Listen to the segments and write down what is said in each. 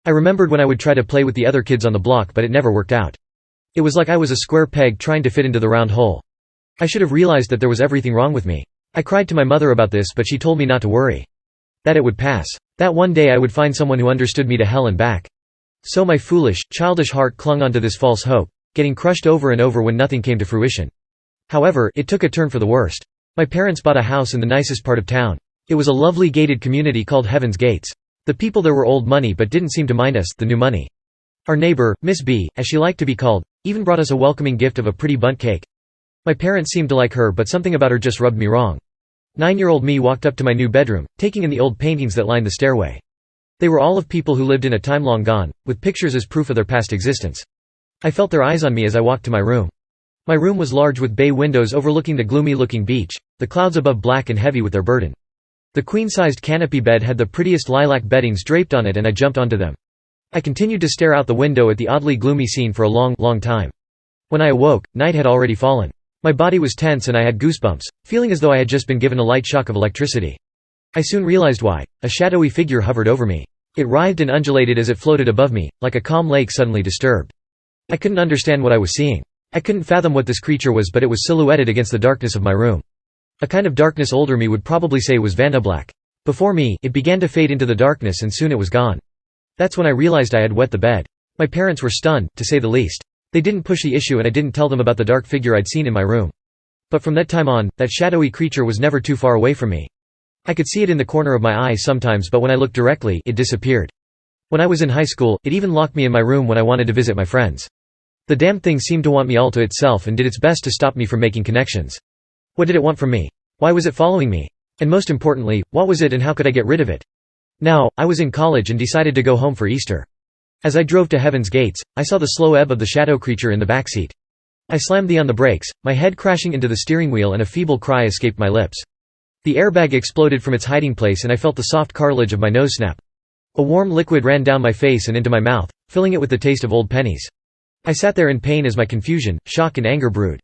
I remembered when I would try to play with the other kids on the block but it never worked out. It was like I was a square peg trying to fit into the round hole. I should have realized that there was everything wrong with me. I cried to my mother about this but she told me not to worry. That it would pass. That one day I would find someone who understood me to hell and back. So my foolish, childish heart clung onto this false hope, getting crushed over and over when nothing came to fruition. However, it took a turn for the worst. My parents bought a house in the nicest part of town. It was a lovely gated community called Heaven's Gates. The people there were old money but didn't seem to mind us, the new money. Our neighbor, Miss B, as she liked to be called, even brought us a welcoming gift of a pretty bundt cake. My parents seemed to like her but something about her just rubbed me wrong. 9-year-old me walked up to my new bedroom, taking in the old paintings that lined the stairway. They were all of people who lived in a time long gone, with pictures as proof of their past existence. I felt their eyes on me as I walked to my room. My room was large with bay windows overlooking the gloomy-looking beach, the clouds above black and heavy with their burden. The queen-sized canopy bed had the prettiest lilac beddings draped on it and I jumped onto them. I continued to stare out the window at the oddly gloomy scene for a long time. When I awoke, night had already fallen. My body was tense and I had goosebumps, feeling as though I had just been given a light shock of electricity. I soon realized why. A shadowy figure hovered over me. It writhed and undulated as it floated above me, like a calm lake suddenly disturbed. I couldn't understand what I was seeing. I couldn't fathom what this creature was but it was silhouetted against the darkness of my room. A kind of darkness older me would probably say was vantablack. Before me, it began to fade into the darkness and soon it was gone. That's when I realized I had wet the bed. My parents were stunned, to say the least. They didn't push the issue and I didn't tell them about the dark figure I'd seen in my room. But from that time on, that shadowy creature was never too far away from me. I could see it in the corner of my eye sometimes but when I looked directly, it disappeared. When I was in high school, it even locked me in my room when I wanted to visit my friends. The damn thing seemed to want me all to itself and did its best to stop me from making connections. What did it want from me? Why was it following me? And most importantly, what was it and how could I get rid of it? Now, I was in college and decided to go home for Easter. As I drove to Heaven's Gates, I saw the slow ebb of the shadow creature in the backseat. I slammed on the brakes, my head crashing into the steering wheel and a feeble cry escaped my lips. The airbag exploded from its hiding place and I felt the soft cartilage of my nose snap. A warm liquid ran down my face and into my mouth, filling it with the taste of old pennies. I sat there in pain as my confusion, shock and anger brewed.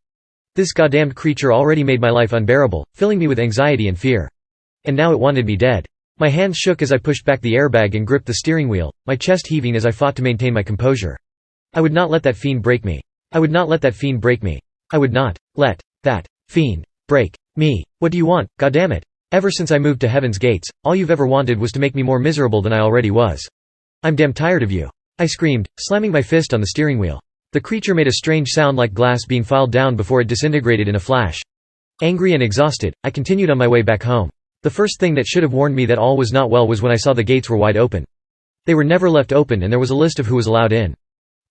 This goddamned creature already made my life unbearable, filling me with anxiety and fear. And now it wanted me dead. My hands shook as I pushed back the airbag and gripped the steering wheel, my chest heaving as I fought to maintain my composure. I would not let that fiend break me. I would not let that fiend break me. I would not let that fiend break me. What do you want, goddammit? Ever since I moved to Heaven's Gates, all you've ever wanted was to make me more miserable than I already was. I'm damn tired of you. I screamed, slamming my fist on the steering wheel. The creature made a strange sound like glass being filed down before it disintegrated in a flash. Angry and exhausted, I continued on my way back home. The first thing that should have warned me that all was not well was when I saw the gates were wide open. They were never left open and there was a list of who was allowed in.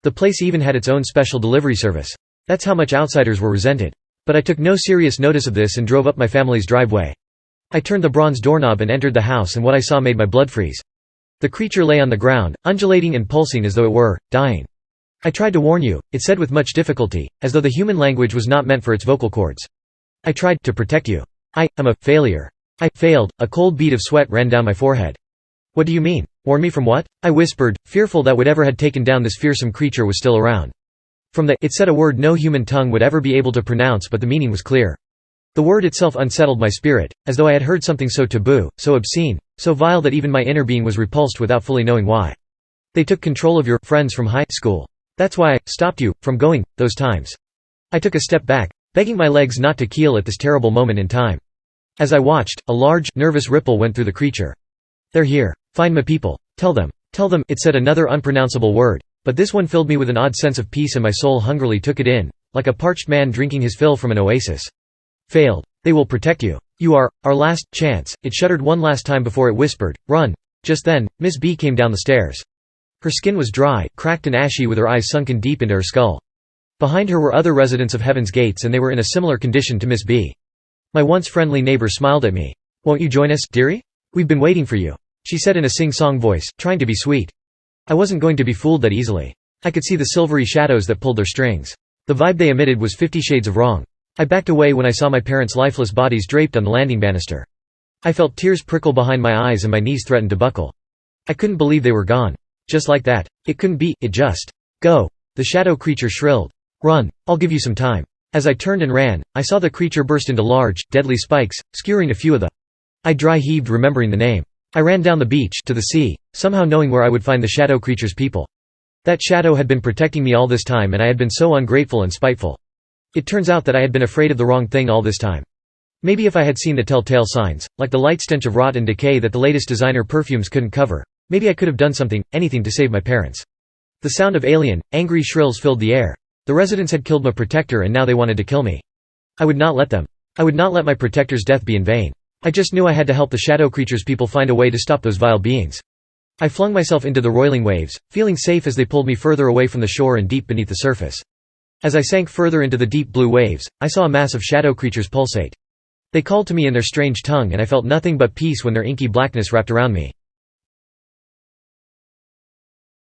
The place even had its own special delivery service. That's how much outsiders were resented. But I took no serious notice of this and drove up my family's driveway. I turned the bronze doorknob and entered the house and what I saw made my blood freeze. The creature lay on the ground, undulating and pulsing as though it were dying. I tried to warn you, it said with much difficulty, as though the human language was not meant for its vocal cords. I tried to protect you. I am a failure. I failed. A cold bead of sweat ran down my forehead. What do you mean? Warn me from what? I whispered, fearful that whatever had taken down this fearsome creature was still around. It said a word no human tongue would ever be able to pronounce but the meaning was clear. The word itself unsettled my spirit, as though I had heard something so taboo, so obscene, so vile that even my inner being was repulsed without fully knowing why. They took control of your friends from high school. That's why I stopped you from going, those times. I took a step back, begging my legs not to keel at this terrible moment in time. As I watched, a large, nervous ripple went through the creature. They're here. Find my people. Tell them. Tell them. It said another unpronounceable word, but this one filled me with an odd sense of peace and my soul hungrily took it in, like a parched man drinking his fill from an oasis. Failed. They will protect you. You are our last chance. It shuddered one last time before it whispered, run. Just then, Miss B came down the stairs. Her skin was dry, cracked and ashy with her eyes sunken deep into her skull. Behind her were other residents of Heaven's Gates and they were in a similar condition to Miss B. My once friendly neighbor smiled at me. Won't you join us, dearie? We've been waiting for you, she said in a sing-song voice, trying to be sweet. I wasn't going to be fooled that easily. I could see the silvery shadows that pulled their strings. The vibe they emitted was 50 shades of wrong. I backed away when I saw my parents' lifeless bodies draped on the landing banister. I felt tears prickle behind my eyes and my knees threatened to buckle. I couldn't believe they were gone. Just like that. It couldn't be, it just. Go. The shadow creature shrilled. Run. I'll give you some time. As I turned and ran, I saw the creature burst into large, deadly spikes, skewering a few of the. I dry heaved remembering the name. I ran down the beach to the sea, somehow knowing where I would find the shadow creature's people. That shadow had been protecting me all this time, and I had been so ungrateful and spiteful. It turns out that I had been afraid of the wrong thing all this time. Maybe if I had seen the telltale signs, like the light stench of rot and decay that the latest designer perfumes couldn't cover, maybe I could have done something, anything to save my parents. The sound of alien, angry shrills filled the air. The residents had killed my protector and now they wanted to kill me. I would not let them. I would not let my protector's death be in vain. I just knew I had to help the shadow creature's people find a way to stop those vile beings. I flung myself into the roiling waves, feeling safe as they pulled me further away from the shore and deep beneath the surface. As I sank further into the deep blue waves, I saw a mass of shadow creatures pulsate. They called to me in their strange tongue and I felt nothing but peace when their inky blackness wrapped around me.